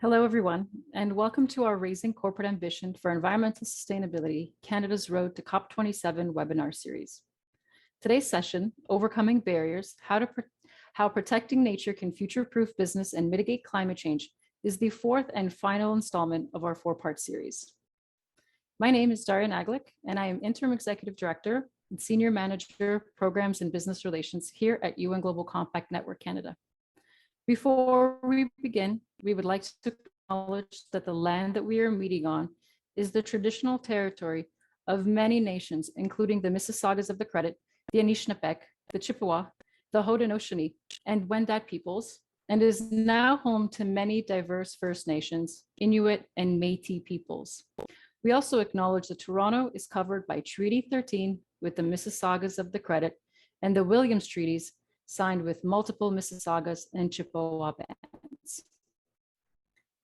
Hello, everyone, and welcome to our Raising Corporate Ambition for Environmental Sustainability, Canada's Road to COP27 webinar series. Today's session, Overcoming Barriers, How Protecting Nature Can Future-Proof Business and Mitigate Climate Change, is the fourth and final installment of our four-part series. My name is Daria Naglic, and I am Interim Executive Director and Senior Manager, Programs and Business Relations here at UN Global Compact Network Canada. Before we begin, we would like to acknowledge that the land that we are meeting on is the traditional territory of many nations, including the Mississaugas of the Credit, the Anishinaabeg, the Chippewa, the Haudenosaunee, and Wendat peoples, and is now home to many diverse First Nations, Inuit, and Métis peoples. We also acknowledge that Toronto is covered by Treaty 13 with the Mississaugas of the Credit and the Williams Treaties signed with multiple Mississaugas and Chippewa bands.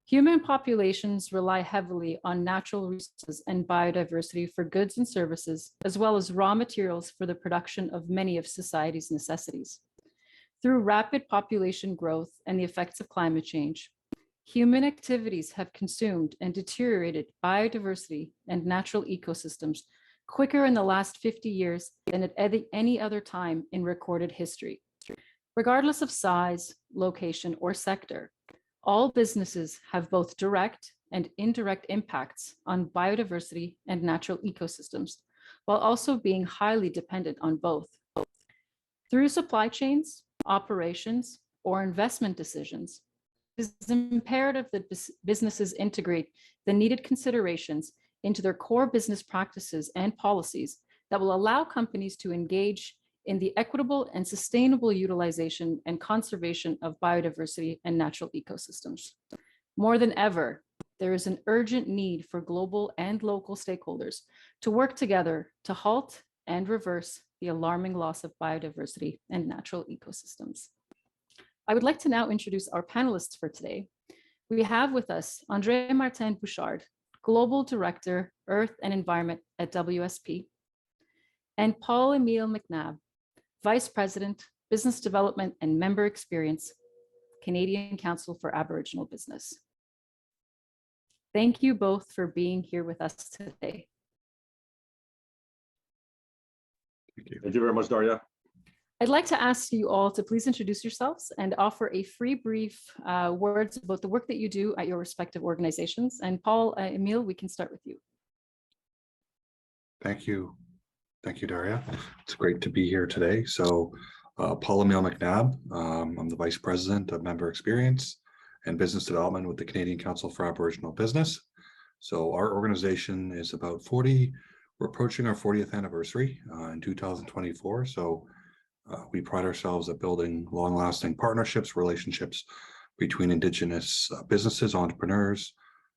Human populations rely heavily on natural resources and biodiversity for goods and services, as well as raw materials for the production of many of society's necessities. Through rapid population growth and the effects of climate change, human activities have consumed and deteriorated biodiversity and natural ecosystems quicker in the last 50 years than at any other time in recorded history. Regardless of size, location, or sector, all businesses have both direct and indirect impacts on biodiversity and natural ecosystems, while also being highly dependent on both. Through supply chains, operations, or investment decisions, it is imperative that businesses integrate the needed considerations into their core business practices and policies that will allow companies to engage in the equitable and sustainable utilization and conservation of biodiversity and natural ecosystems. More than ever, there is an urgent need for global and local stakeholders to work together to halt and reverse the alarming loss of biodiversity and natural ecosystems. I would like to now introduce our panelists for today. We have with us André Martin Bouchard, Global Director, Earth and Environment at WSP, and Paul-Emile McNabb, Vice President, Business Development and Member Experience, Canadian Council for Aboriginal Business. Thank you both for being here with us today. Thank you very much, Daria. I'd like to ask you all to please introduce yourselves and offer a free brief words about the work that you do at your respective organizations. And Paul-Emile, we can start with you. Thank you. Thank you, Daria. It's great to be here today. So Paul-Emile McNabb, I'm the Vice President of Member Experience and Business Development with the Canadian Council for Aboriginal Business. So our organization is about we're approaching our 40th anniversary in 2024. So we pride ourselves at building long-lasting partnerships, relationships between Indigenous businesses, entrepreneurs,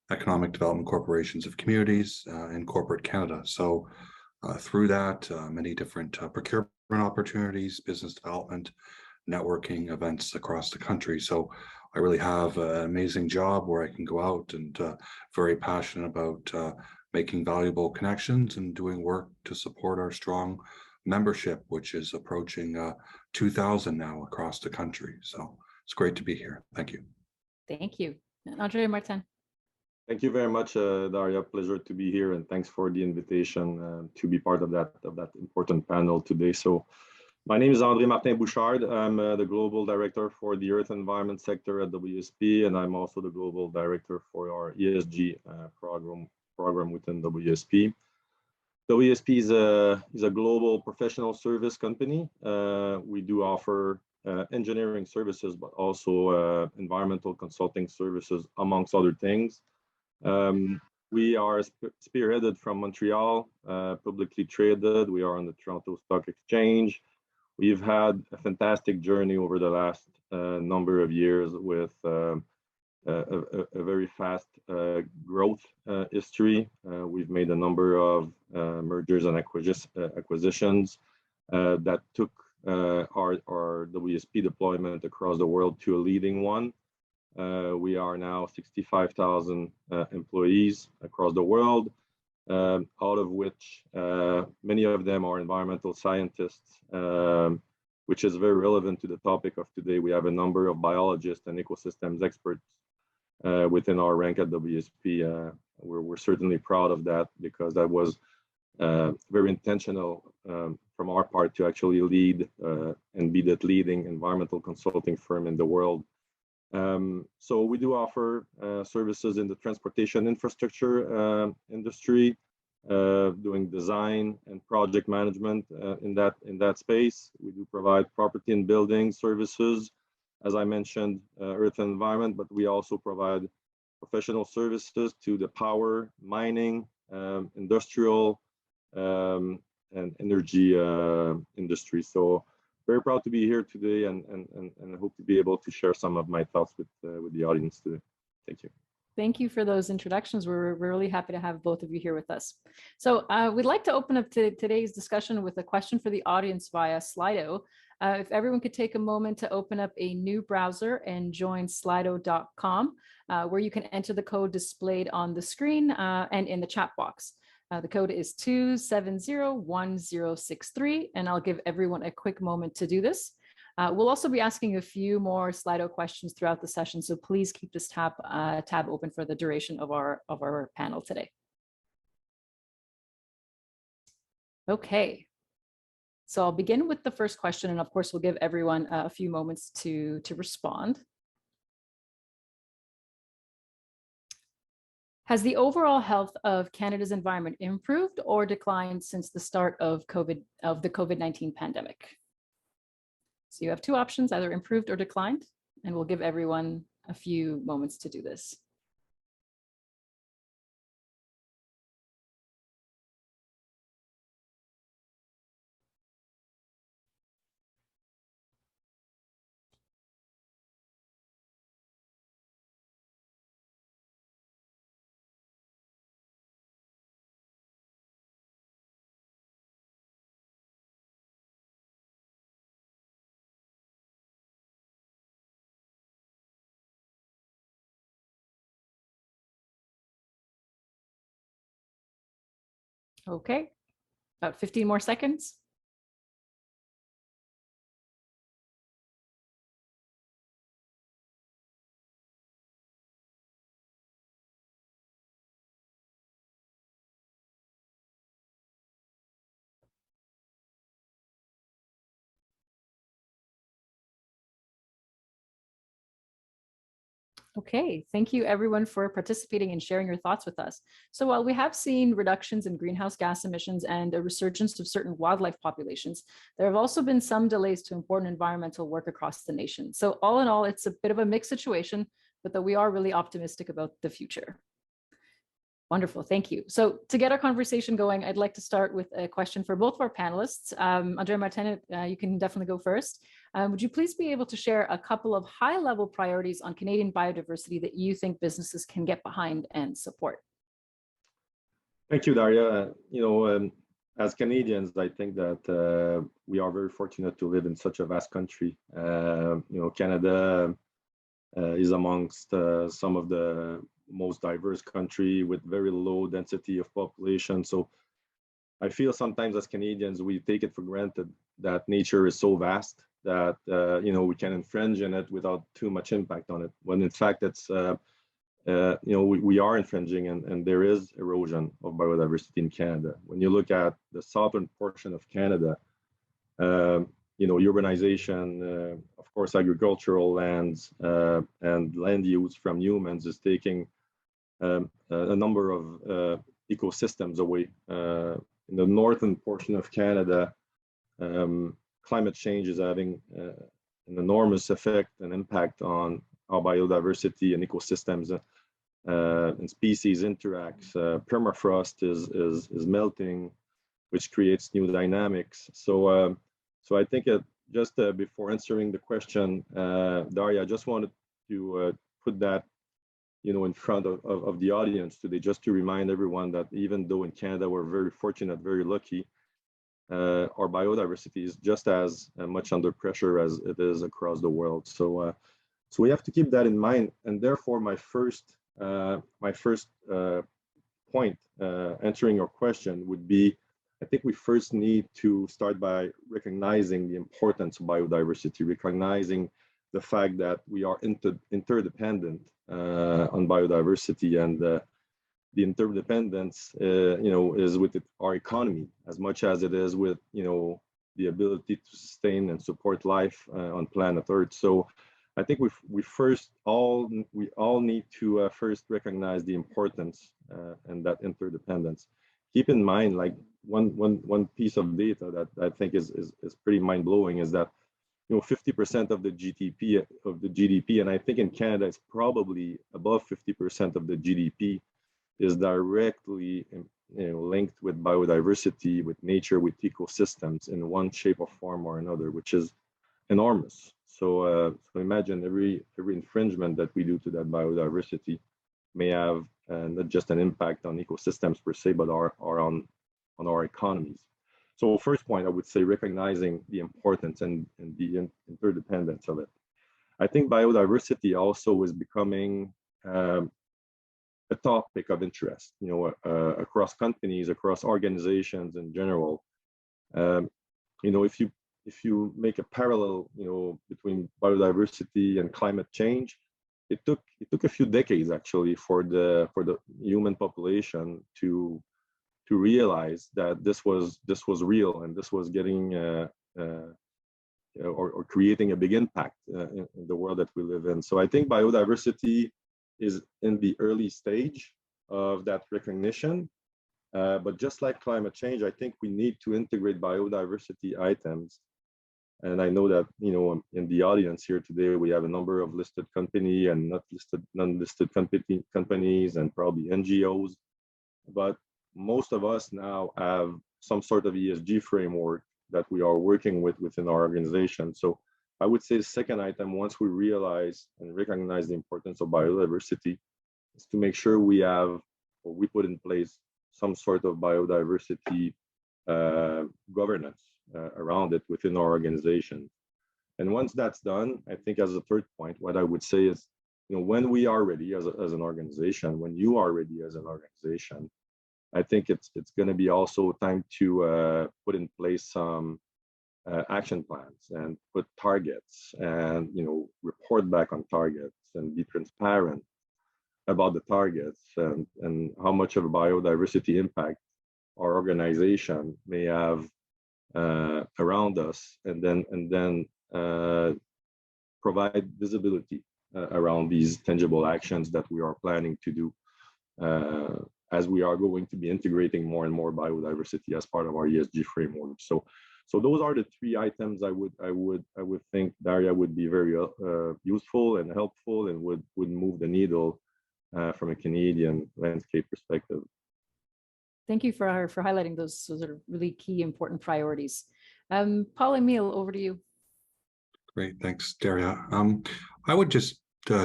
economic development corporations of communities, and corporate Canada. So through that, many different procurement opportunities, business development, networking events across the country. So I really have an amazing job where I can go out and very passionate about making valuable connections and doing work to support our strong membership, which is approaching 2,000 now across the country. So it's great to be here. Thank you. Thank you. André Martin. Thank you very much, Daria. Pleasure to be here, and thanks for the invitation to be part of that important panel today. So, my name is André Martin Bouchard. I'm the Global Director for the Earth and Environment sector at WSP, and I'm also the Global Director for our ESG program within WSP. WSP is a global professional service company. We do offer engineering services, but also environmental consulting services, amongst other things. We are spearheaded from Montreal, publicly traded. We are on the Toronto Stock Exchange. We've had a fantastic journey over the last number of years with a very fast growth history. We've made a number of mergers and acquisitions that took our WSP deployment across the world to a leading one. We are now 65,000 employees across the world, out of which many of them are environmental scientists, which is very relevant to the topic of today. We have a number of biologists and ecosystems experts within our rank at WSP. We're certainly proud of that because that was very intentional from our part to actually lead and be that leading environmental consulting firm in the world. So we do offer services in the transportation infrastructure industry, doing design and project management in that space. We do provide property and building services, as I mentioned, earth and environment, but we also provide professional services to the power, mining, industrial, and energy industry. So very proud to be here today, and I hope to be able to share some of my thoughts with the audience today. Thank you. Thank you for those introductions. We're really happy to have both of you here with us. So we'd like to open up today's discussion with a question for the audience via Slido. If everyone could take a moment to open up a new browser and join slido.com, where you can enter the code displayed on the screen and in the chat box. The code is 2701063, and I'll give everyone a quick moment to do this. We'll also be asking a few more Slido questions throughout the session, so please keep this tab open for the duration of our panel today. Okay, so I'll begin with the first question, and of course we'll give everyone a few moments to respond. Has the overall health of Canada's environment improved or declined since the start of the COVID-19 pandemic? So you have two options, either improved or declined, and we'll give everyone a few moments to do this. Okay, about 15 more seconds. Okay, thank you everyone for participating and sharing your thoughts with us. So while we have seen reductions in greenhouse gas emissions and a resurgence of certain wildlife populations, there have also been some delays to important environmental work across the nation. So all in all, it's a bit of a mixed situation, but that we are really optimistic about the future. Wonderful, thank you. So to get our conversation going, I'd like to start with a question for both of our panelists. Andrea Martin, you can definitely go first. Would you please be able to share a couple of high-level priorities on Canadian biodiversity that you think businesses can get behind and support? Thank you, Daria. As Canadians, I think that we are very fortunate to live in such a vast country. Canada is amongst some of the most diverse country with very low density of population. So I feel sometimes as Canadians, we take it for granted that nature is so vast that, we can infringe in it without too much impact on it. When in fact, it's, we are infringing and there is erosion of biodiversity in Canada. When you look at the southern portion of Canada, urbanization, of course, agricultural lands and land use from humans is taking a number of ecosystems away. In the northern portion of Canada, climate change is having an enormous effect and impact on how biodiversity and ecosystems and species interacts. Permafrost is melting, which creates new dynamics. So I think just before answering the question, Daria, I just wanted to put that in front of the audience today, just to remind everyone that even though in Canada we're very fortunate, very lucky, our biodiversity is just as much under pressure as it is across the world. So we have to keep that in mind. And therefore, my first point answering your question would be, I think we first need to start by recognizing the importance of biodiversity, recognizing the fact that we are interdependent on biodiversity, and the interdependence, is with our economy as much as it is with, the ability to sustain and support life on planet Earth. So I think we all need to first recognize the importance and that interdependence. Keep in mind, like one piece of data that I think is pretty mind blowing is that 50% of the GDP, and I think in Canada it's probably above 50% of the GDP is directly linked with biodiversity, with nature, with ecosystems in one shape or form or another, which is enormous. So imagine every infringement that we do to that biodiversity may have not just an impact on ecosystems per se, but on our economies. So first point, I would say recognizing the importance and the interdependence of it. I think biodiversity also is becoming a topic of interest, across companies, across organizations in general. If you make a parallel, between biodiversity and climate change, it took a few decades actually for the human population to realize that this was real and this was getting or creating a big impact in the world that we live in. So I think biodiversity is in the early stage of that recognition, but just like climate change, I think we need to integrate biodiversity items. And I know that in the audience here today we have a number of listed company and non-listed companies and probably NGOs, but most of us now have some sort of ESG framework that we are working with within our organization. So I would say the second item, once we realize and recognize the importance of biodiversity, is to make sure we have or we put in place some sort of biodiversity governance around it within our organization. And once that's done, I think as a third point, what I would say is, when we are ready as an organization, when you are ready as an organization, I think it's going to be also time to put in place some action plans and put targets and report back on targets and be transparent about the targets and how much of a biodiversity impact our organization may have around us, and then provide visibility around these tangible actions that we are planning to do as we are going to be integrating more and more biodiversity as part of our ESG framework. So those are the three items I would think, Daria, would be very useful and helpful and would move the needle from a Canadian landscape perspective. Thank you for highlighting those are really key, important priorities. Paul-Emile, over to you. Great, thanks, Daria. I would just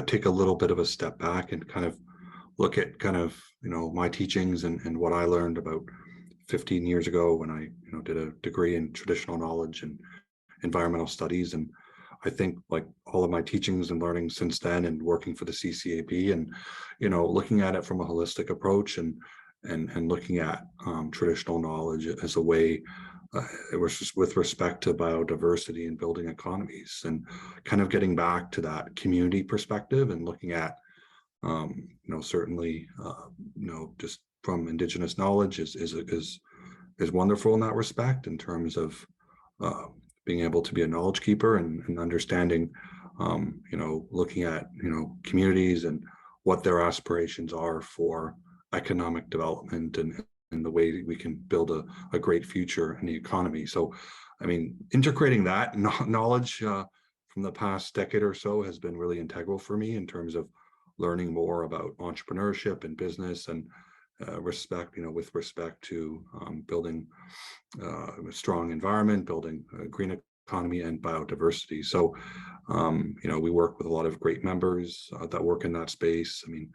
take a little bit of a step back and kind of look at my teachings and what I learned about 15 years ago when I did a degree in traditional knowledge and environmental studies. And I think like all of my teachings and learning since then and working for the CCAB and looking at it from a holistic approach and looking at traditional knowledge as a way with respect to biodiversity and building economies, and kind of getting back to that community perspective and looking at certainly just from Indigenous knowledge is wonderful in that respect, in terms of being able to be a knowledge keeper and understanding looking at communities and what their aspirations are for economic development and the way we can build a great future in the economy. So I mean, integrating that knowledge from the past decade or so has been really integral for me in terms of learning more about entrepreneurship and business and with respect to building a strong environment, building a green economy and biodiversity. So, we work with a lot of great members that work in that space. I mean,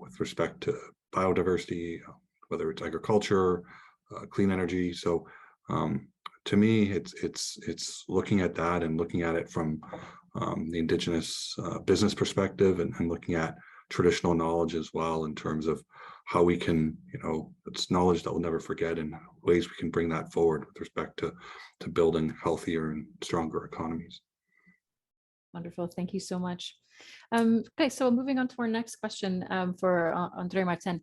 with respect to biodiversity, whether it's agriculture, clean energy. So, to me, it's looking at that and looking at it from the Indigenous business perspective and looking at traditional knowledge as well, in terms of how we can, it's knowledge that we'll never forget and ways we can bring that forward with respect to building healthier and stronger economies. Wonderful. Thank you so much. Okay, so moving on to our next question for André Martin.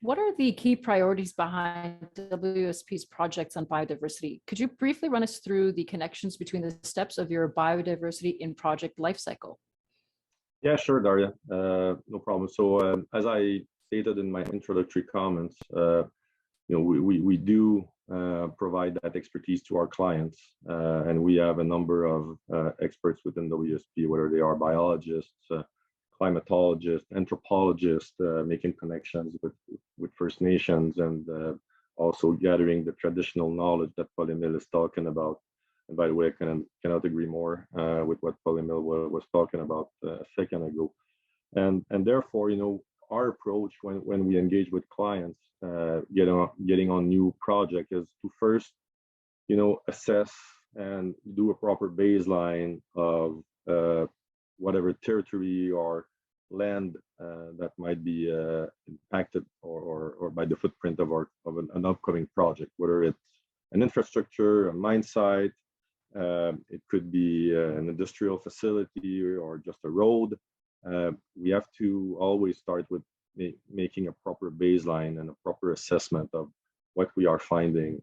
What are the key priorities behind WSP's projects on biodiversity? Could you briefly run us through the connections between the steps of your biodiversity in project lifecycle? Yeah, sure, Daria. No problem. So as I stated in my introductory comments, we do provide that expertise to our clients, and we have a number of experts within WSP, whether they are biologists, climatologists, anthropologists, making connections with First Nations, and also gathering the traditional knowledge that Paul-Emile is talking about. And by the way, I cannot agree more with what Paul-Emile was talking about a second ago. And therefore, our approach when we engage with clients, getting on new project is to first, assess and do a proper baseline of whatever territory or land that might be impacted or by the footprint of an upcoming project, whether it's an infrastructure, a mine site, it could be an industrial facility or just a road. We have to always start with making a proper baseline and a proper assessment of what we are finding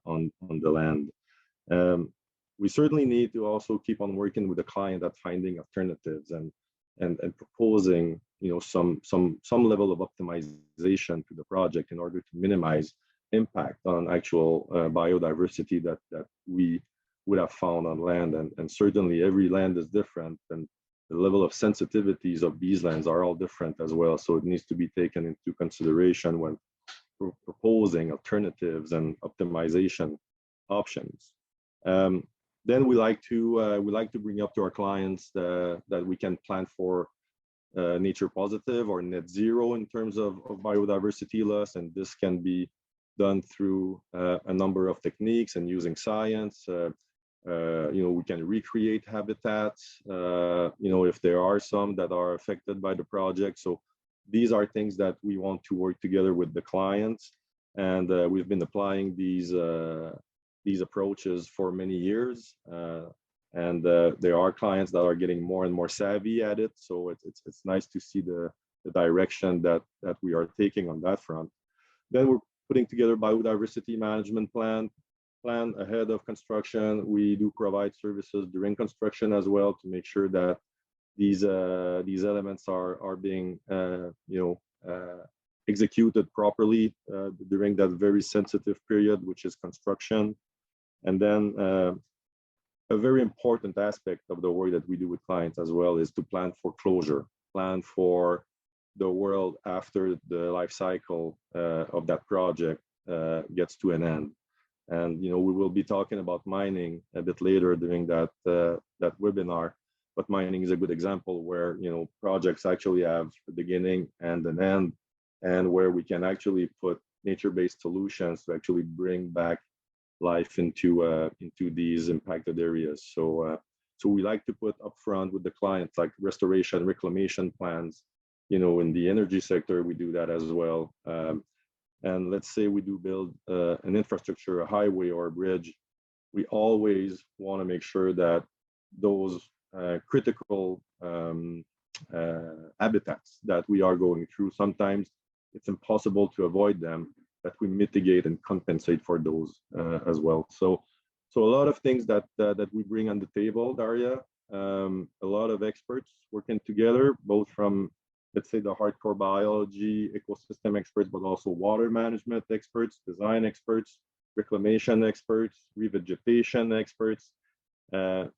on the land. We certainly need to also keep on working with the client at finding alternatives and proposing, some level of optimization to the project in order to minimize impact on actual biodiversity that we would have found on land. And certainly every land is different, and the level of sensitivities of these lands are all different as well. So it needs to be taken into consideration when proposing alternatives and optimization options. Then we like to bring up to our clients that we can plan for nature positive or net zero in terms of biodiversity loss, and this can be done through a number of techniques and using science. We can recreate habitats, if there are some that are affected by the project. So these are things that we want to work together with the clients, and we've been applying these approaches for many years. And there are clients that are getting more and more savvy at it. So it's nice to see the direction that we are taking on that front. Then we're putting together biodiversity management plan ahead of construction. We do provide services during construction as well to make sure that these elements are being executed properly during that very sensitive period, which is construction. And then a very important aspect of the work that we do with clients as well is to plan for closure, plan for the world after the life cycle of that project gets to an end. And we will be talking about mining a bit later during that webinar. But mining is a good example where projects actually have a beginning and an end, and where we can actually put nature-based solutions to actually bring back life into these impacted areas. So we like to put upfront with the clients like restoration, reclamation plans. In the energy sector, we do that as well. And let's say we do build an infrastructure, a highway or a bridge, we always want to make sure that those critical habitats that we are going through, sometimes it's impossible to avoid them, that we mitigate and compensate for those as well. So a lot of things that we bring on the table, Daria, a lot of experts working together, both from, let's say, the hardcore biology, ecosystem experts, but also water management experts, design experts, reclamation experts, revegetation experts,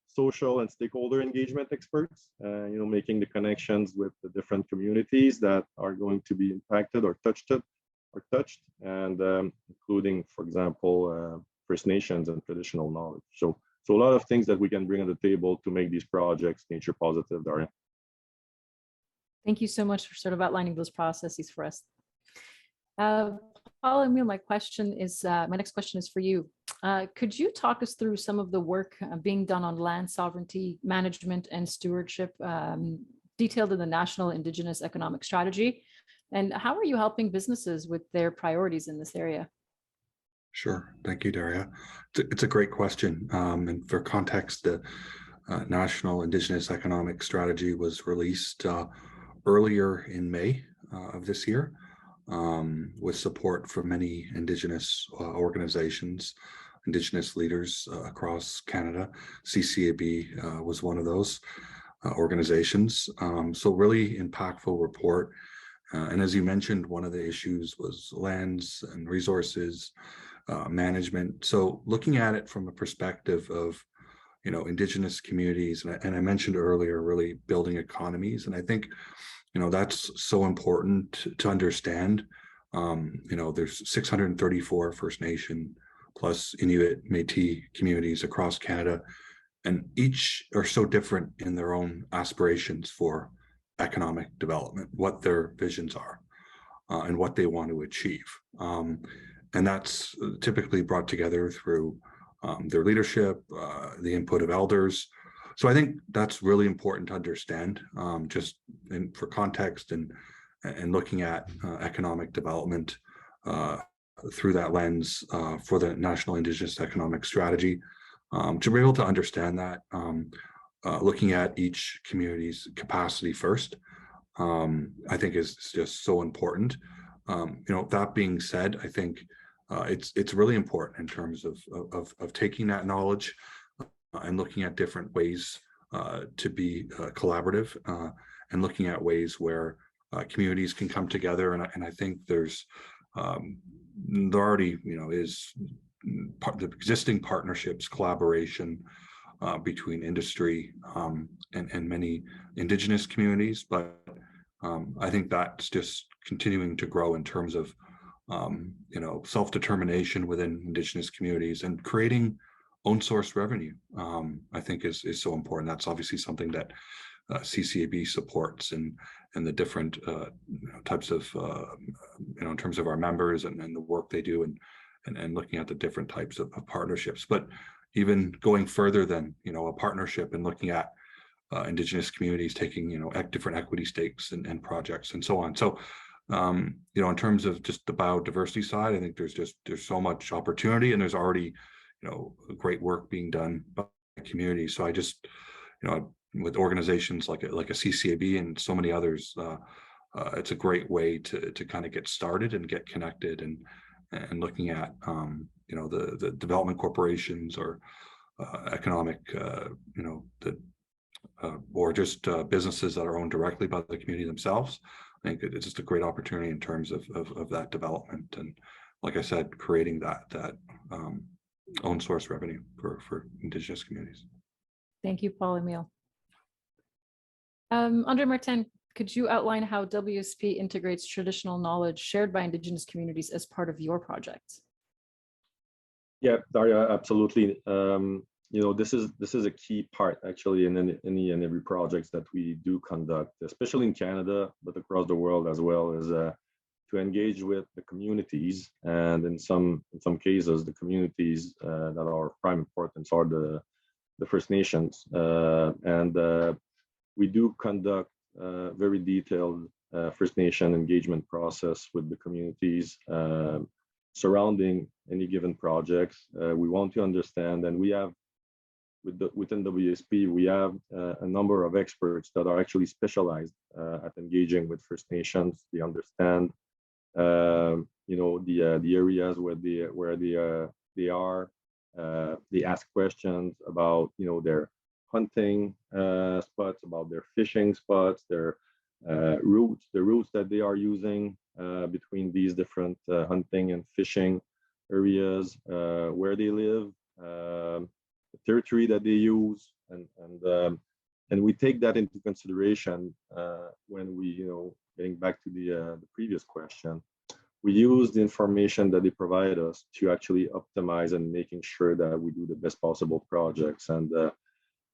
social and stakeholder engagement experts, making the connections with the different communities that are going to be impacted or touched, and including, for example, First Nations and traditional knowledge. So a lot of things that we can bring on the table to make these projects nature positive, Daria. Thank you so much for sort of outlining those processes for us. Paul-Emile, my next question is for you. Could you talk us through some of the work being done on land sovereignty management and stewardship detailed in the National Indigenous Economic Strategy? And how are you helping businesses with their priorities in this area? Sure. Thank you, Daria. It's a great question. And for context, National Indigenous Economic Strategy was released earlier in May of this year, with support from many Indigenous organizations, Indigenous leaders across Canada. CCAB was one of those organizations. So really impactful report. And as you mentioned, one of the issues was lands and resources management. So looking at it from a perspective of, Indigenous communities, and I mentioned earlier, really building economies. And I think, that's so important to understand. There's 634 First Nation plus Inuit, Métis communities across Canada, and each are so different in their own aspirations for economic development, what their visions are, and what they want to achieve. And that's typically brought together through their leadership, the input of elders. So I think that's really important to understand, just for context and looking at economic development through that lens for the National Indigenous Economic Strategy. To be able to understand that, looking at each community's capacity first, I think is just so important. That being said, I think it's really important in terms of taking that knowledge and looking at different ways to be collaborative, and looking at ways where communities can come together. And I think there already is the existing partnerships, collaboration between industry and many Indigenous communities, but I think that's just continuing to grow in terms of self-determination within Indigenous communities and creating own source revenue. I think is so important. That's obviously something that CCAB supports, and the different types of in terms of our members and the work they do, and looking at the different types of partnerships. But even going further than a partnership, and looking at Indigenous communities taking different equity stakes and projects and so on. So in terms of just the biodiversity side, I think there's so much opportunity, and there's already great work being done by communities. So I just with organizations like a CCAB and so many others, it's a great way to kind of get started and get connected, and looking at the development corporations or economic or just businesses that are owned directly by the community themselves. I think it's just a great opportunity in terms of that development, and like I said, creating that own source revenue for Indigenous communities. Thank you, Paul-Emile. Andre Martin, could you outline how WSP integrates traditional knowledge shared by Indigenous communities as part of your project? Yeah, Daria, absolutely. This is a key part actually in any and every projects that we do conduct, especially in Canada, but across the world as well, is to engage with the communities, and in some cases, the communities that are of prime importance are the First Nations, and we do conduct very detailed First Nation engagement process with the communities surrounding any given projects. We want to understand, and we have within WSP, we have a number of experts that are actually specialized at engaging with First Nations. They understand, the areas where they are. They ask questions about, their hunting spots, about their fishing spots, their routes, the routes that they are using between these different hunting and fishing areas, where they live, the territory that they use, and we take that into consideration when we, getting back to the previous question, we use the information that they provide us to actually optimize and making sure that we do the best possible projects. And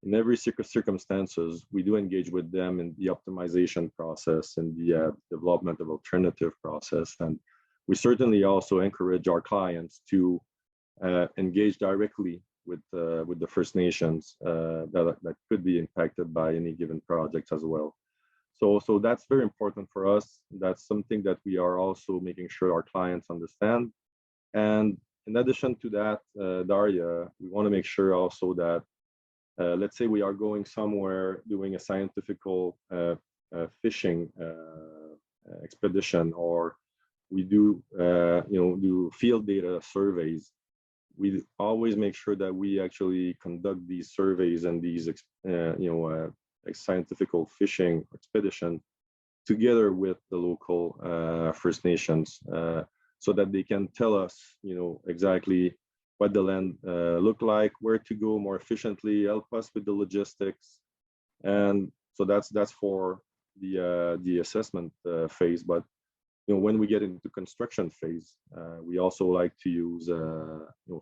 in every circumstances, we do engage with them in the optimization process and the development of alternative process. And we certainly also encourage our clients to engage directly with the First Nations that could be impacted by any given project as well. So that's very important for us. That's something that we are also making sure our clients understand. And in addition to that, Daria, we want to make sure also that let's say we are going somewhere doing a scientific fishing expedition, or we do do field data surveys. We always make sure that we actually conduct these surveys and these scientific fishing expedition together with the local First Nations, so that they can tell us exactly what the land look like, where to go more efficiently, help us with the logistics. And so that's for the assessment phase. But when we get into construction phase, we also like to use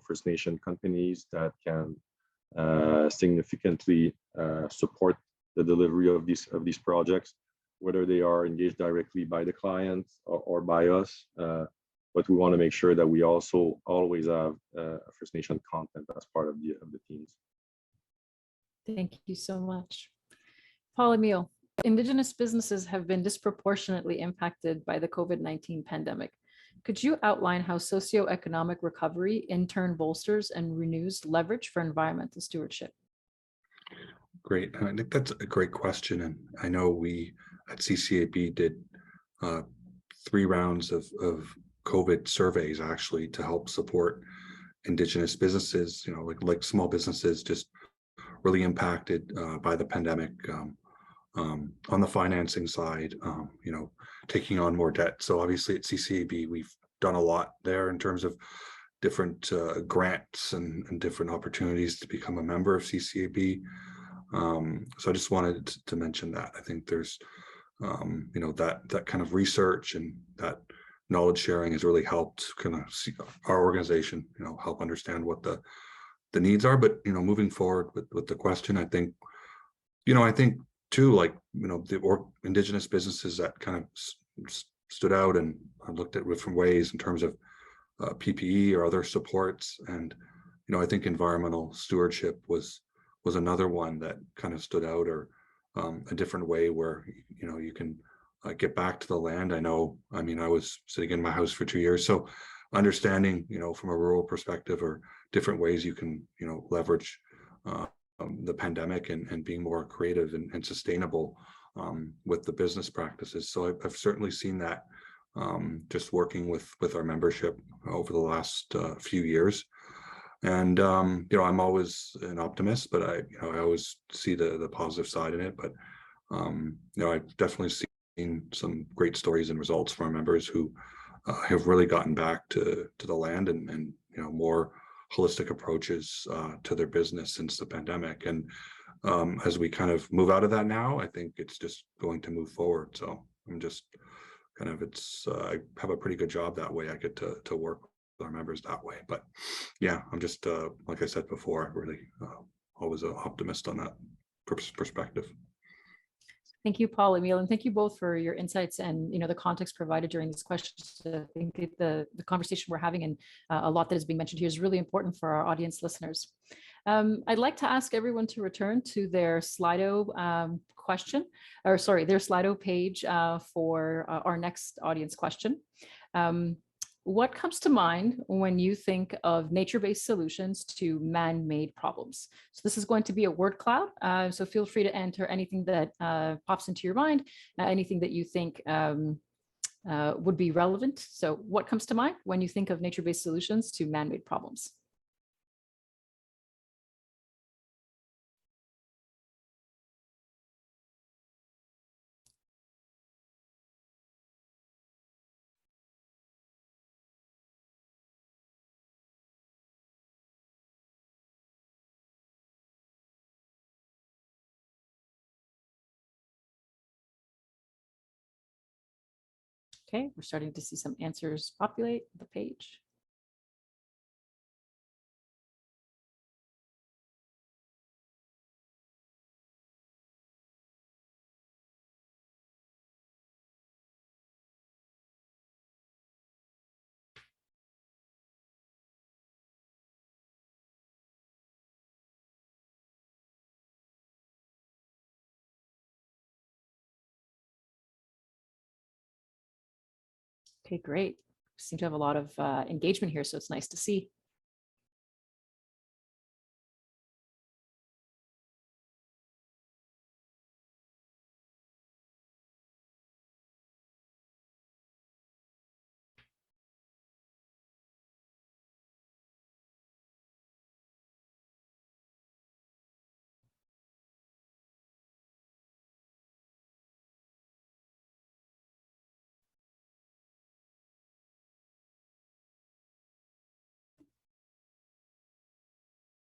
First Nation companies that can significantly support the delivery of these projects, whether they are engaged directly by the client or by us. But we want to make sure that we also always have First Nation content as part of the teams. Thank you so much. Paul-Emile, Indigenous businesses have been disproportionately impacted by the COVID-19 pandemic. Could you outline how socioeconomic recovery in turn bolsters and renews leverage for environmental stewardship? Great. I think that's a great question. And I know we at CCAB did 3 rounds of COVID surveys actually to help support Indigenous businesses, like small businesses just really impacted by the pandemic. On the financing side, taking on more debt. So obviously at CCAB, we've done a lot there in terms of different grants and different opportunities to become a member of CCAB. So I just wanted to mention that. I think there's, that kind of research and that knowledge sharing has really helped kind of see our organization, help understand what the needs are. But, moving forward with the question, I think too, the Indigenous businesses that kind of stood out and looked at different ways in terms of PPE or other supports. And, I think environmental stewardship was another one that kind of stood out, or a different way where, you can get back to the land. I was sitting in my house for 2 years. So understanding, from a rural perspective, or different ways you can, leverage the pandemic and being more creative and sustainable with the business practices. So I've certainly seen that just working with our membership over the last few years. And I'm always an optimist, but I always see the positive side in it. But I've definitely seen some great stories and results from our members who have really gotten back to the land and more holistic approaches to their business since the pandemic. And as we kind of move out of that now, I think it's just going to move forward. So I'm just kind of, I have a pretty good job that way. I get to work with our members that way. But yeah, I'm just, like I said before, I'm really always an optimist on that perspective. Thank you, Paul-Emile, and thank you both for your insights and the context provided during these questions. I think the conversation we're having and a lot that is being mentioned here is really important for our audience listeners. I'd like to ask everyone to return to their Slido their Slido page for our next audience question. What comes to mind when you think of nature-based solutions to man-made problems? So this is going to be a word cloud. So feel free to enter anything that pops into your mind, anything that you think would be relevant. So what comes to mind when you think of nature-based solutions to man-made problems? Okay, we're starting to see some answers populate the page. Okay, great. We seem to have a lot of engagement here, so it's nice to see.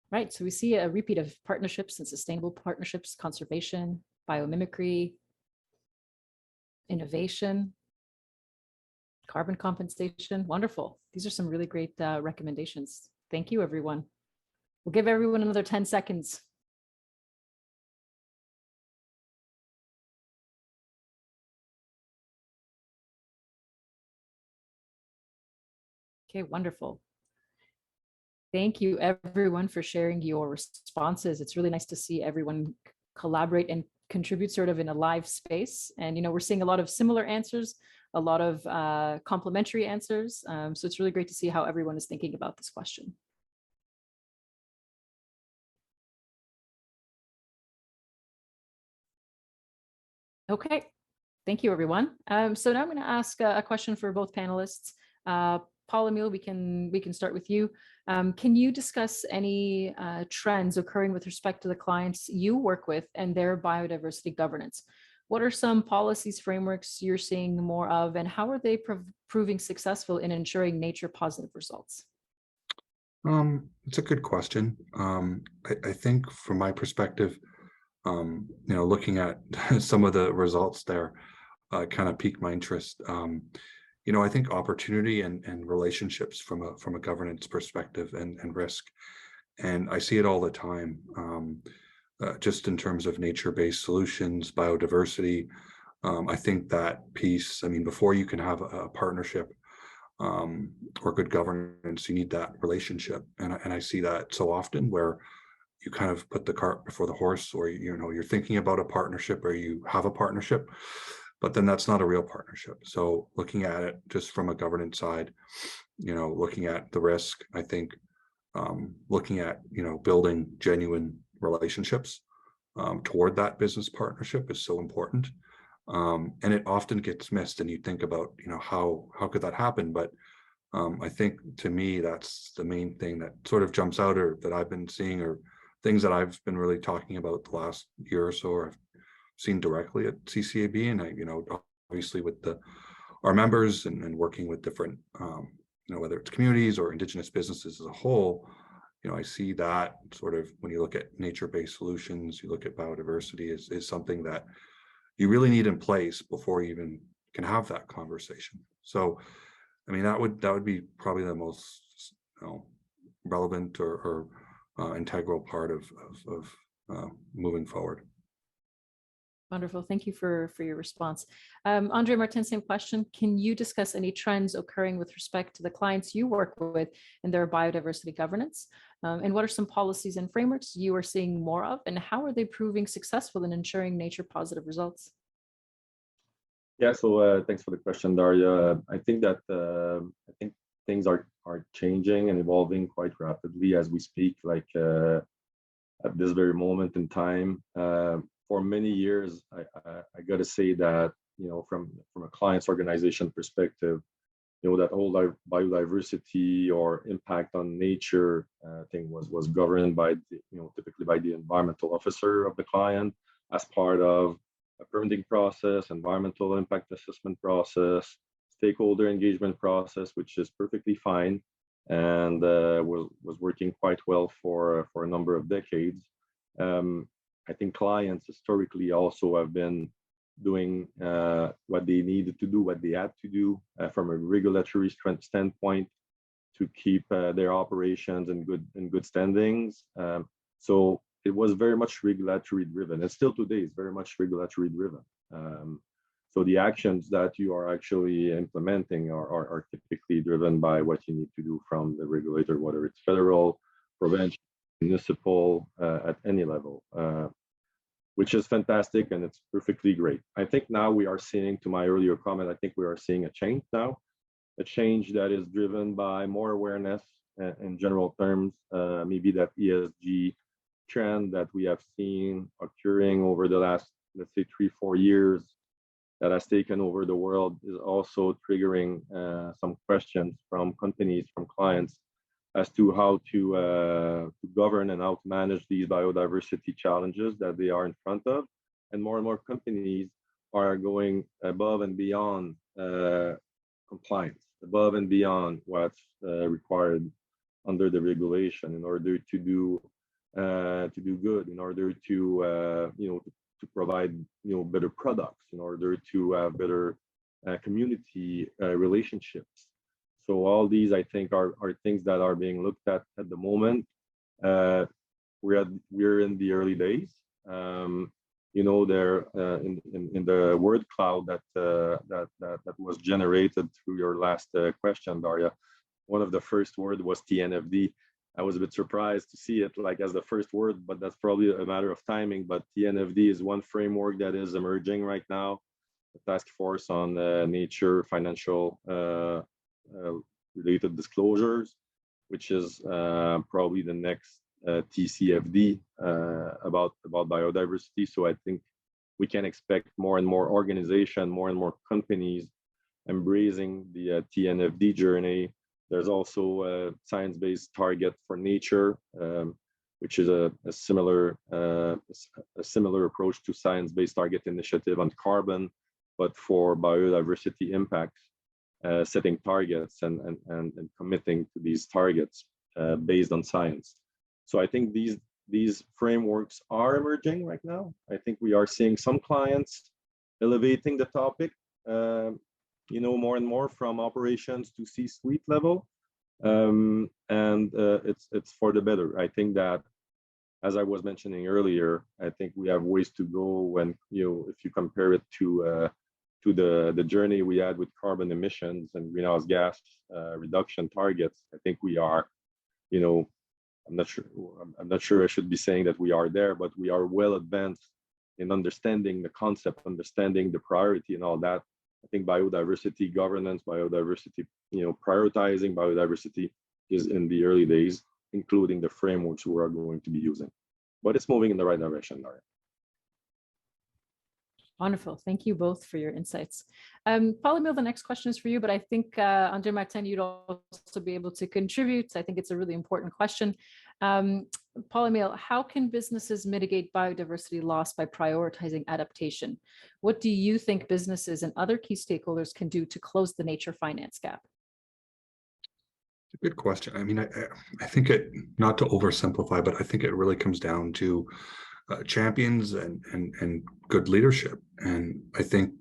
Right, so we see a repeat of partnerships and sustainable partnerships, conservation, biomimicry, innovation, carbon compensation. Wonderful. These are some really great recommendations. Thank you, everyone. We'll give everyone another 10 seconds. Okay, wonderful. Thank you, everyone, for sharing your responses. It's really nice to see everyone collaborate and contribute sort of in a live space. And, we're seeing a lot of similar answers, a lot of complementary answers. So it's really great to see how everyone is thinking about this question. Okay, thank you, everyone. So now I'm going to ask a question for both panelists. Paul, Emile, we can start with you. Can you discuss any trends occurring with respect to the clients you work with and their biodiversity governance? What are some policies, frameworks you're seeing more of, and how are they proving successful in ensuring nature positive results? It's a good question. I think from my perspective, looking at some of the results there kind of piqued my interest. I think opportunity and relationships from a governance perspective and risk, and I see it all the time. Just in terms of nature-based solutions, biodiversity, I think that piece. I mean, before you can have a partnership or good governance, you need that relationship, and I see that so often where you kind of put the cart before the horse, or you're thinking about a partnership or you have a partnership, but then that's not a real partnership. So looking at it just from a governance side, looking at the risk, I think looking at building genuine relationships toward that business partnership is so important, and it often gets missed. And you think about how could that happen, but I think to me that's the main thing that sort of jumps out, or that I've been seeing, or things that I've been really talking about the last year or so, or I've seen directly at CCAB, and obviously with our members and working with different whether it's communities or Indigenous businesses as a whole. I see that sort of when you look at nature-based solutions, you look at biodiversity is something that you really need in place before you even can have that conversation. So I mean, that would be probably the most relevant or integral part of moving forward. Wonderful. Thank you for your response. Andre Martin, same question. Can you discuss any trends occurring with respect to the clients you work with in their biodiversity governance? And what are some policies and frameworks you are seeing more of, and how are they proving successful in ensuring nature positive results? Yeah, so thanks for the question, Daria. I think that things are changing and evolving quite rapidly as we speak, like at this very moment in time. For many years, I got to say that, from a client's organization perspective, that whole biodiversity or impact on nature thing was governed by, typically by the environmental officer of the client as part of a permitting process, environmental impact assessment process, stakeholder engagement process, which is perfectly fine and was working quite well for a number of decades. I think clients historically also have been doing what they needed to do, what they had to do from a regulatory standpoint to keep their operations in good standings. So it was very much regulatory driven, and still today is very much regulatory driven. So the actions that you are actually implementing are typically driven by what you need to do from the regulator, whether it's federal, provincial, municipal, at any level, which is fantastic, and it's perfectly great. I think now we are seeing, to my earlier comment, I think we are seeing a change now, a change that is driven by more awareness in general terms, maybe that ESG trend that we have seen occurring over the last, let's say, 3-4 years, that has taken over the world, is also triggering some questions from companies, from clients, as to how to govern and how to manage these biodiversity challenges that they are in front of. And more companies are going above and beyond compliance, above and beyond what's required under the regulation in order to do to do good, in order to to provide better products, in order to have better community relationships. So all these, I think, are things that are being looked at the moment. We're in the early days. There in the word cloud that was generated through your last question, Daria. One of the first word was TNFD. I was a bit surprised to see it like as the first word, but that's probably a matter of timing. But TNFD is one framework that is emerging right now. The task force on nature financial related disclosures, which is probably the next TCFD about biodiversity. So I think we can expect more and more organizations, more and more companies embracing the TNFD journey. There's also a science-based target for nature, which is a similar approach to science-based target initiative on carbon, but for biodiversity impacts, setting targets and committing to these targets based on science. So I think these frameworks are emerging right now. I think we are seeing some clients elevating the topic, more and more from operations to C-suite level, and it's for the better. I think that, as I was mentioning earlier, I think we have ways to go when if you compare it to the journey we had with carbon emissions and greenhouse gas reduction targets. I think we are, I'm not sure I should be saying that we are there, but we are well advanced in understanding the concept, understanding the priority and all that. I think biodiversity governance, biodiversity, prioritizing biodiversity is in the early days, including the frameworks we are going to be using. But it's moving in the right direction, Daria. Wonderful. Thank you both for your insights. Paul-Emile, the next question is for you, but I think André Martin, you'd also be able to contribute. I think it's a really important question. Paul-Emile, how can businesses mitigate biodiversity loss by prioritizing adaptation? What do you think businesses and other key stakeholders can do to close the nature finance gap? Good question. I mean, I think not to oversimplify, but I think it really comes down to champions and good leadership. And I think,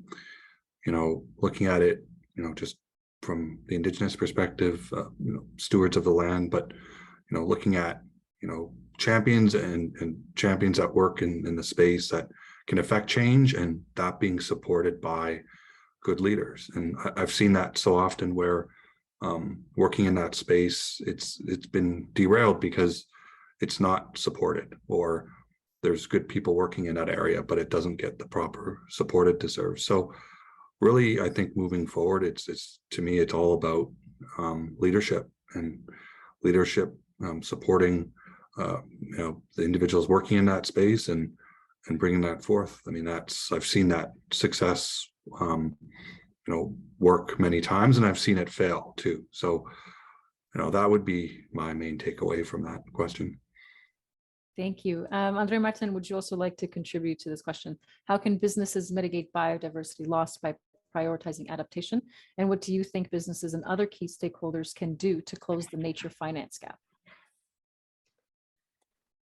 looking at it, just from the Indigenous perspective, stewards of the land, but, looking at, champions and champions that work in the space that can affect change, and that being supported by good leaders. And I've seen that so often where working in that space, it's been derailed because it's not supported, or there's good people working in that area, but it doesn't get the proper support it deserves. So really, I think moving forward, it's to me, it's all about leadership and leadership supporting the individuals working in that space and bringing that forth. I mean, I've seen that success work many times, and I've seen it fail too. So that would be my main takeaway from that question. Thank you. André Martin, would you also like to contribute to this question? How can businesses mitigate biodiversity loss by prioritizing adaptation? And what do you think businesses and other key stakeholders can do to close the nature finance gap?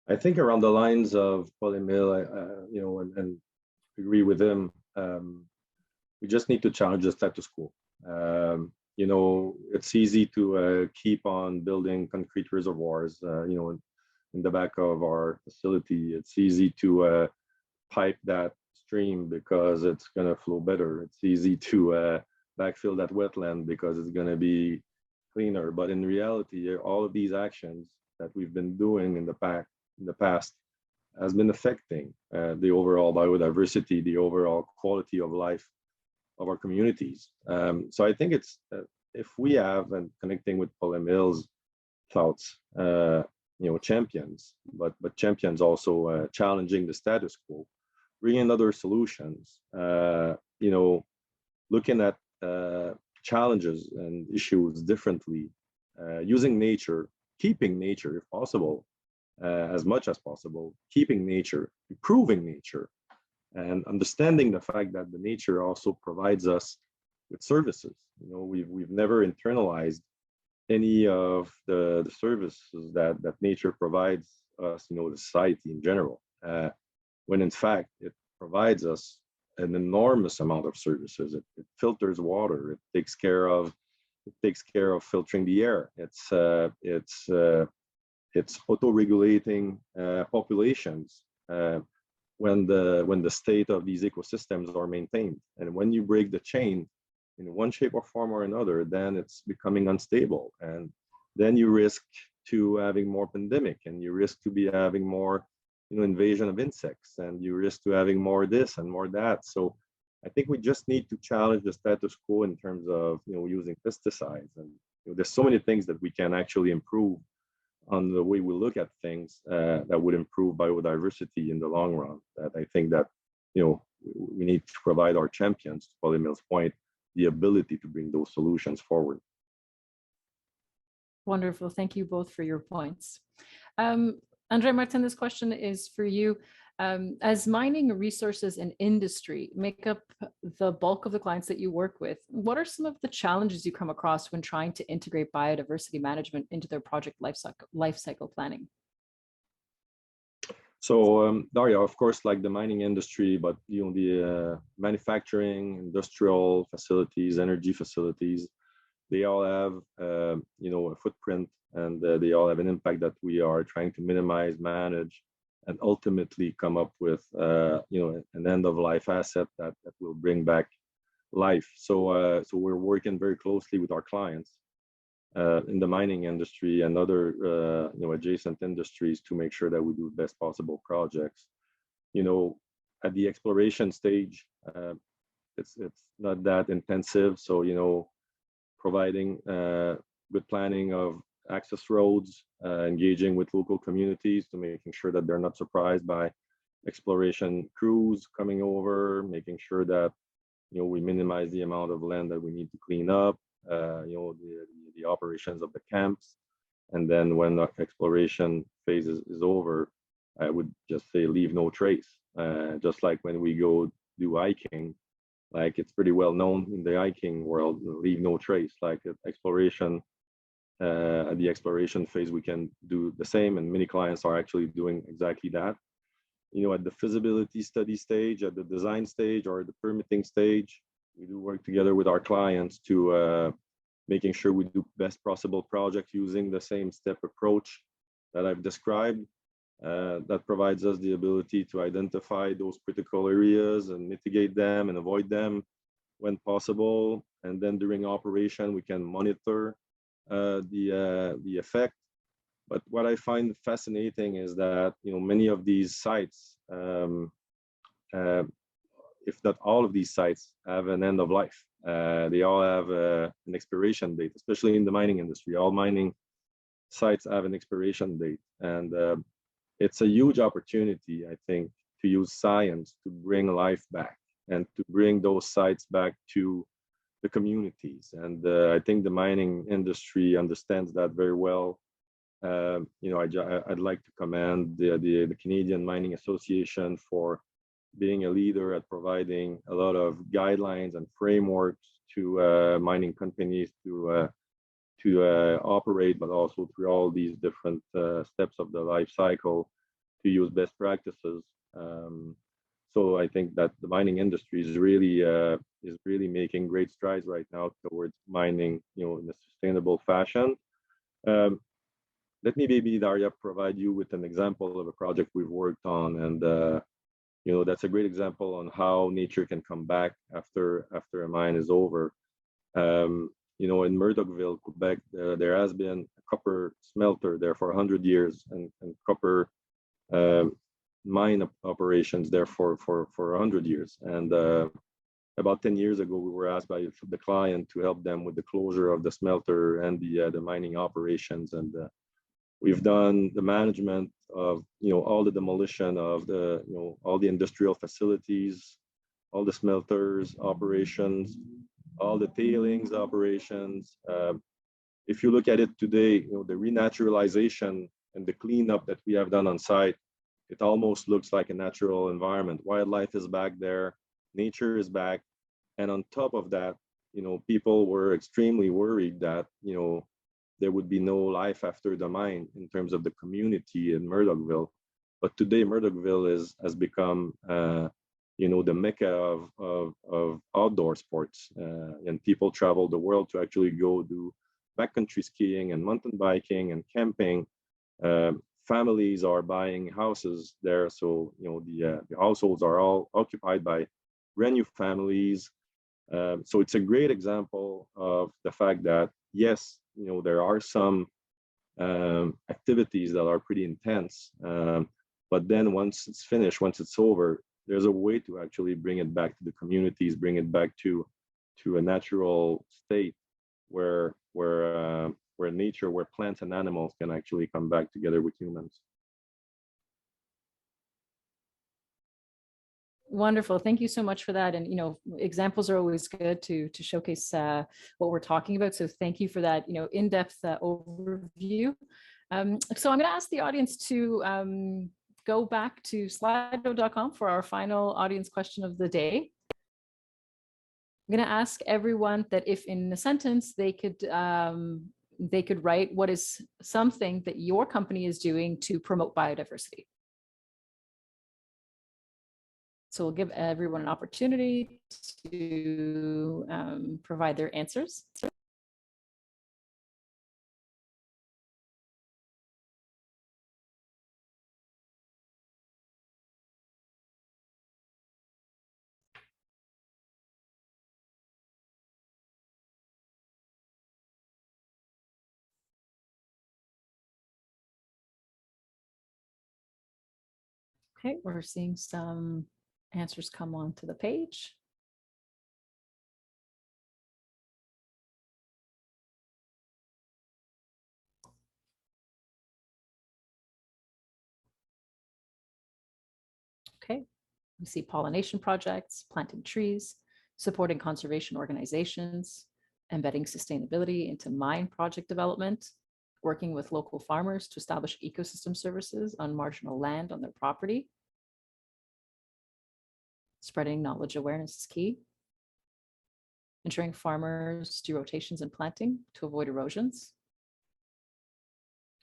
I think around the lines of Paul-Emile, and agree with him, we just need to challenge the status quo. It's easy to keep on building concrete reservoirs, in the back of our facility. It's easy to pipe that stream because it's going to flow better. It's easy to backfill that wetland because it's going to be cleaner. But in reality, all of these actions that we've been doing in the past has been affecting the overall biodiversity, the overall quality of life of our communities. So I think it's if we have, and connecting with Paul-Emile's thoughts, champions, but champions also challenging the status quo, bringing other solutions, looking at challenges and issues differently, using nature, keeping nature if possible, as much as possible, keeping nature, improving nature, and understanding the fact that the nature also provides us with services. We've never internalized any of the services that nature provides us, the society in general, when in fact it provides us an enormous amount of services. It filters water. It takes care of filtering the air. It's auto-regulating populations when the state of these ecosystems are maintained. And when you break the chain in one shape or form or another, then it's becoming unstable, and then you risk to having more pandemic, and you risk to be having more invasion of insects, and you risk to having more this and more that. So I think we just need to challenge the status quo in terms of using pesticides, and there's so many things that we can actually improve on the way we look at things that would improve biodiversity in the long run. That I think that we need to provide our champions, to Paul Emil's point, the ability to bring those solutions forward. Wonderful. Thank you both for your points. Andre Martin, this question is for you. As mining resources and industry make up the bulk of the clients that you work with, what are some of the challenges you come across when trying to integrate biodiversity management into their project life cycle planning? So Daria, of course, like the mining industry, but the manufacturing, industrial facilities, energy facilities, they all have a footprint, and they all have an impact that we are trying to minimize, manage, and ultimately come up with an end of life asset that will bring back life. So we're working very closely with our clients in the mining industry and other adjacent industries to make sure that we do the best possible projects. At the exploration stage, it's not that intensive. So providing good planning of access roads, engaging with local communities to making sure that they're not surprised by exploration crews coming over, making sure that we minimize the amount of land that we need to clean up, the operations of the camps. And then when the exploration phase is over, I would just say leave no trace. Just like when we go do hiking, like it's pretty well known in the hiking world, leave no trace. Like exploration, at the exploration phase, we can do the same, and many clients are actually doing exactly that. At the feasibility study stage, at the design stage, or the permitting stage, we do work together with our clients to making sure we do best possible project using the same step approach that I've described. That provides us the ability to identify those critical areas and mitigate them and avoid them when possible. And then during operation, we can monitor the effect. But what I find fascinating is that many of these sites, if not all of these sites, have an end of life. They all have an expiration date, especially in the mining industry. All mining sites have an expiration date, and it's a huge opportunity, I think, to use science to bring life back and to bring those sites back to the communities. And I think the mining industry understands that very well. I'd like to commend the Canadian Mining Association for being a leader at providing a lot of guidelines and frameworks to mining companies to operate, but also through all these different steps of the life cycle to use best practices. So I think that the mining industry is really making great strides right now towards mining, in a sustainable fashion. Let me maybe, Daria, provide you with an example of a project we've worked on, and that's a great example on how nature can come back after a mine is over. In Murdochville, Quebec, there has been a copper smelter there for 100 years, and copper mine operations there for 100 years. And about 10 years ago, we were asked by the client to help them with the closure of the smelter and the mining operations. And we've done the management of all the demolition of all the industrial facilities, all the smelters operations, all the tailings operations. If you look at it today, the renaturalization and the cleanup that we have done on site, it almost looks like a natural environment. Wildlife is back there, nature is back, and on top of that, people were extremely worried that there would be no life after the mine in terms of the community in Murdochville. But today, Murdochville has become, the mecca of outdoor sports, and people travel the world to actually go do backcountry skiing and mountain biking and camping. Families are buying houses there, so the households are all occupied by brand new families. So it's a great example of the fact that yes, there are some activities that are pretty intense, but then once it's finished, once it's over, there's a way to actually bring it back to the communities, bring it back to a natural state where nature, where plants and animals can actually come back together with humans. Wonderful. Thank you so much for that. And, examples are always good to showcase what we're talking about. So thank you for that, in-depth overview. So I'm going to ask the audience to go back to slido.com for our final audience question of the day. I'm going to ask everyone that if in a sentence they could write what is something that your company is doing to promote biodiversity. So we'll give everyone an opportunity to provide their answers. Okay, we're seeing some answers come onto the page. Okay, we see pollination projects, planting trees, supporting conservation organizations, embedding sustainability into mine project development, working with local farmers to establish ecosystem services on marginal land on their property. Spreading knowledge awareness is key. Ensuring farmers do rotations in planting to avoid erosions.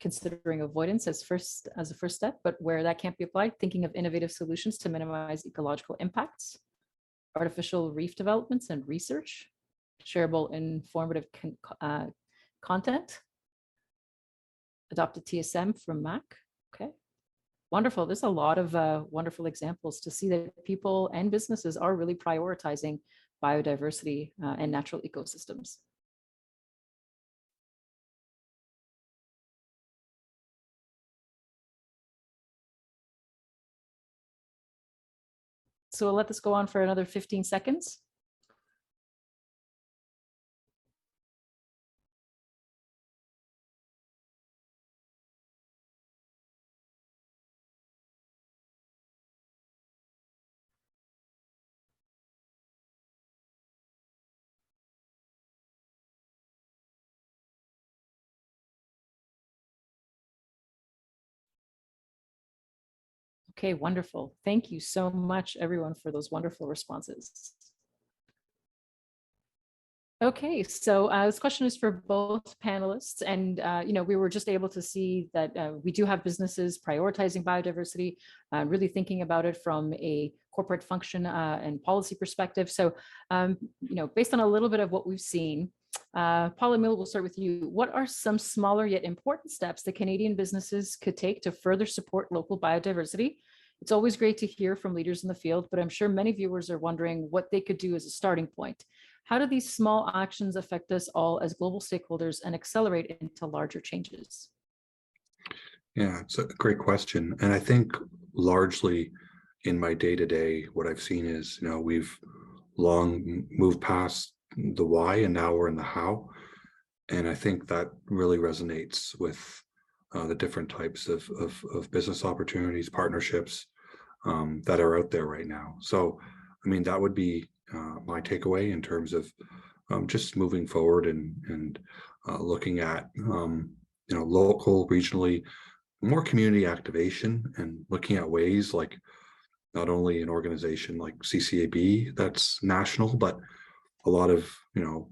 Considering avoidance as a first step, but where that can't be applied, thinking of innovative solutions to minimize ecological impacts. Artificial reef developments and research. Shareable informative content. Adopted TSM from MAC. Okay. Wonderful. There's a lot of wonderful examples to see that people and businesses are really prioritizing biodiversity and natural ecosystems. So we'll let this go on for another 15 seconds. Okay, wonderful. Thank you so much, everyone, for those wonderful responses. Okay, so this question is for both panelists, and we were just able to see that we do have businesses prioritizing biodiversity, really thinking about it from a corporate function and policy perspective. So, based on a little bit of what we've seen, Paul Emile, we'll start with you. What are some smaller yet important steps that Canadian businesses could take to further support local biodiversity? It's always great to hear from leaders in the field, but I'm sure many viewers are wondering what they could do as a starting point. How do these small actions affect us all as global stakeholders and accelerate into larger changes? Yeah, it's a great question. And I think largely in my day-to-day, what I've seen is, we've long moved past the why and now we're in the how. And I think that really resonates with the different types of business opportunities, partnerships that are out there right now. So, I mean, that would be my takeaway in terms of just moving forward and looking at, local, regionally, more community activation and looking at ways like not only an organization like CCAB that's national, but a lot of,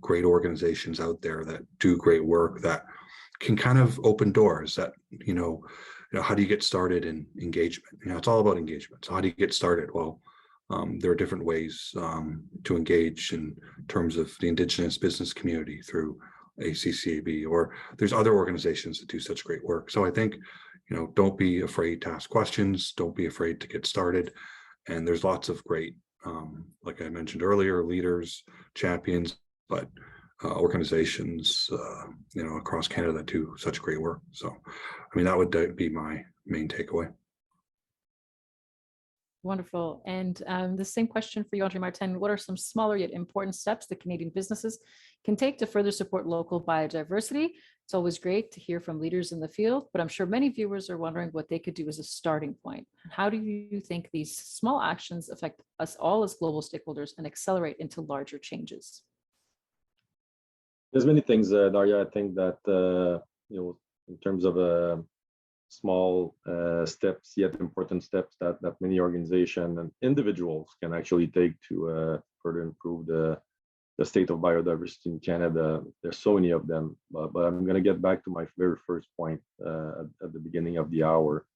great organizations out there that do great work that can kind of open doors that, how do you get started in engagement? It's all about engagement. So how do you get started? Well, there are different ways to engage in terms of the Indigenous business community through ACCAB, or there's other organizations that do such great work. So I think, don't be afraid to ask questions, don't be afraid to get started. And there's lots of great, like I mentioned earlier, leaders, champions, but organizations, across Canada that do such great work. So, that would be my main takeaway. Wonderful. And the same question for you, Andre Martin. What are some smaller yet important steps that Canadian businesses can take to further support local biodiversity? It's always great to hear from leaders in the field, but I'm sure many viewers are wondering what they could do as a starting point. How do you think these small actions affect us all as global stakeholders and accelerate into larger changes? There's many things, Daria. I think that, in terms of small steps, yet important steps that many organizations and individuals can actually take to further improve the state of biodiversity in Canada. There's so many of them, but I'm going to get back to my very first point at the beginning of the hour,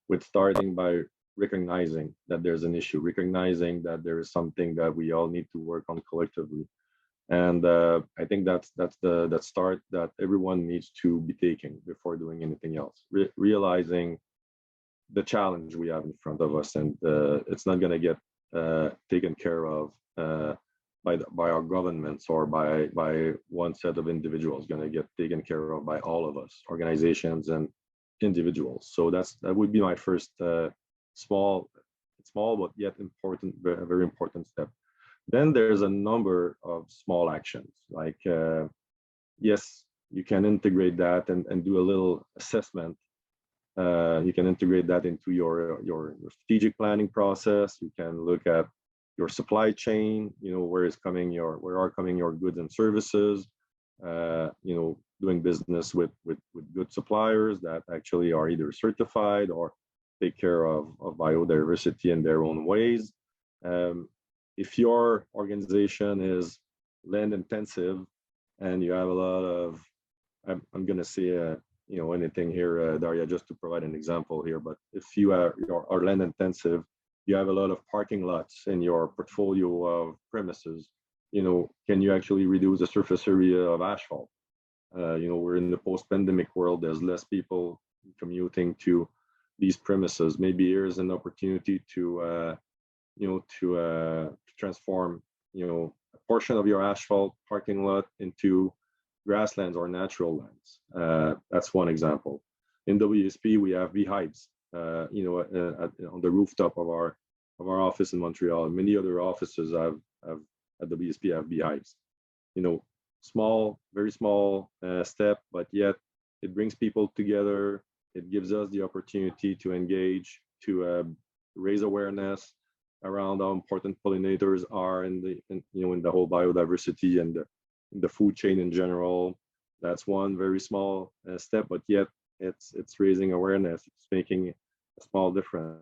with starting by recognizing that there's an issue, recognizing that there is something that we all need to work on collectively. And I think that's the start that everyone needs to be taking before doing anything else. Realizing the challenge we have in front of us, and it's not going to get taken care of by our governments or by one set of individuals. Going to get taken care of by all of us, organizations and individuals. So that would be my first small but yet important, very important step. Then there's a number of small actions, like, yes, you can integrate that and do a little assessment. You can integrate that into your strategic planning process. You can look at your supply chain, where are coming your goods and services, doing business with good suppliers that actually are either certified or take care of biodiversity in their own ways. If your organization is land intensive and you have a lot of, I'm going to say, anything here, Daria, just to provide an example here, but if you are land intensive, you have a lot of parking lots in your portfolio of premises, can you actually reduce the surface area of asphalt? We're in the post-pandemic world, there's less people commuting to these premises. Maybe here's an opportunity to transform, a portion of your asphalt parking lot into grasslands or natural lands. That's one example. In WSP, we have beehives, on the rooftop of our office in Montreal. Many other offices at WSP have beehives. Small, very small step, but yet it brings people together. It gives us the opportunity to engage, to raise awareness around how important pollinators are in the whole biodiversity and the food chain in general. That's one very small step, but yet it's raising awareness. It's making a small difference.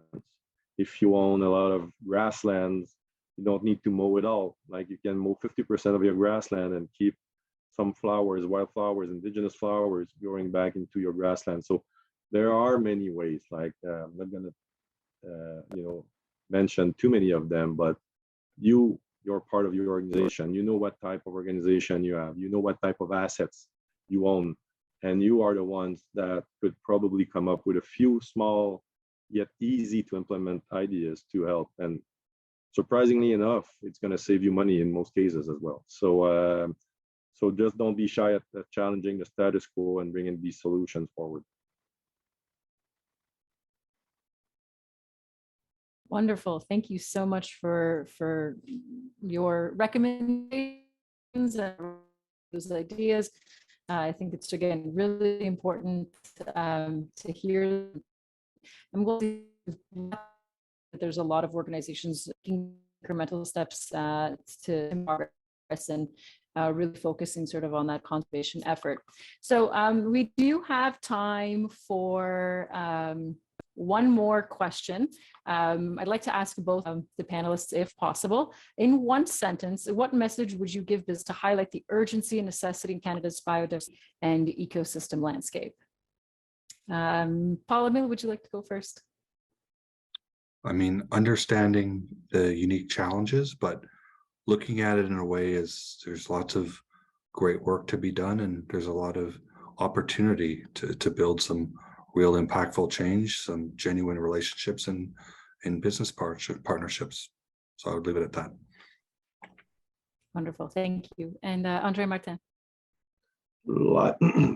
If you own a lot of grasslands, you don't need to mow it all. Like, you can mow 50% of your grassland and keep some flowers, wildflowers, indigenous flowers growing back into your grassland. So there are many ways. Like, I'm not gonna mention too many of them, but you're part of your organization. You know what type of organization you have. You know what type of assets you own, and you are the ones that could probably come up with a few small yet easy to implement ideas to help. And surprisingly enough, it's going to save you money in most cases as well. So so just don't be shy at challenging the status quo and bringing these solutions forward. Wonderful. Thank you so much for your recommendations and those ideas. I think it's, again, really important to hear. And we'll see that there's a lot of organizations taking incremental steps to progress and really focusing sort of on that conservation effort. So we do have time for one more question. I'd like to ask both of the panelists, if possible, in one sentence, what message would you give business to highlight the urgency and necessity in Canada's biodiversity and ecosystem landscape? Paul-Emile, would you like to go first? I mean, understanding the unique challenges, but looking at it in a way as there's lots of great work to be done, and there's a lot of opportunity to build some real impactful change, some genuine relationships and in business partnerships. So I would leave it at that. Wonderful, thank you. And Andre Martin.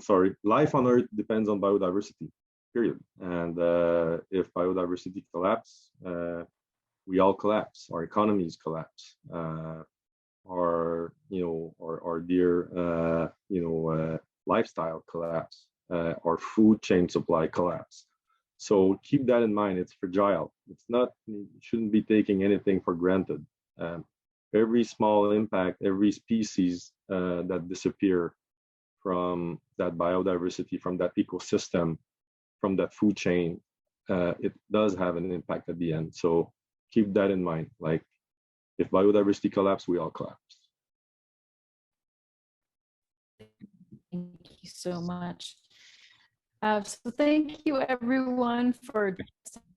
Sorry, life on Earth depends on biodiversity, period. And if biodiversity collapse, we all collapse. Our economies collapse. Our dear lifestyle collapse. Our food chain supply collapse. So keep that in mind. It's fragile. It's not. You shouldn't be taking anything for granted. Every small impact, every species that disappear from that biodiversity, from that ecosystem, from that food chain, it does have an impact at the end. So keep that in mind. Like, if biodiversity collapse, we all collapse. Thank you so much. So thank you everyone for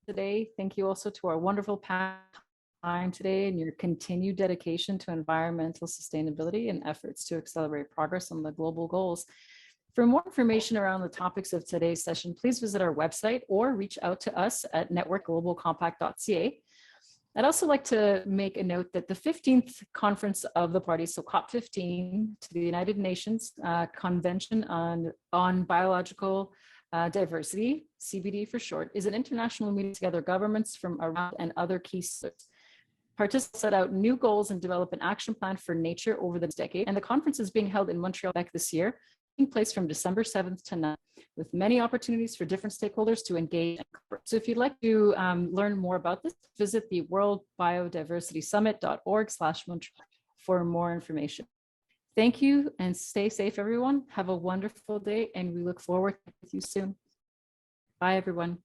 today. Thank you also to our wonderful time today and your continued dedication to environmental sustainability and efforts to accelerate progress on the global goals. For more information around the topics of today's session, please visit our website or reach out to us at networkglobalcompact.ca. I'd also like to make a note that the 15th conference of the party, so COP15, to the United Nations Convention on Biological Diversity, CBD for short, is an international meeting together governments from around and other key stakeholders. Participants set out new goals and develop an action plan for nature over the next decade. And the conference is being held in Montreal, Quebec this year, taking place from December 7th to 9th, with many opportunities for different stakeholders to engage. So if you'd like to learn more about this, visit the worldbiodiversitysummit.org/Montreal for more information. Thank you and stay safe, everyone. Have a wonderful day, and we look forward to you soon. Bye, everyone.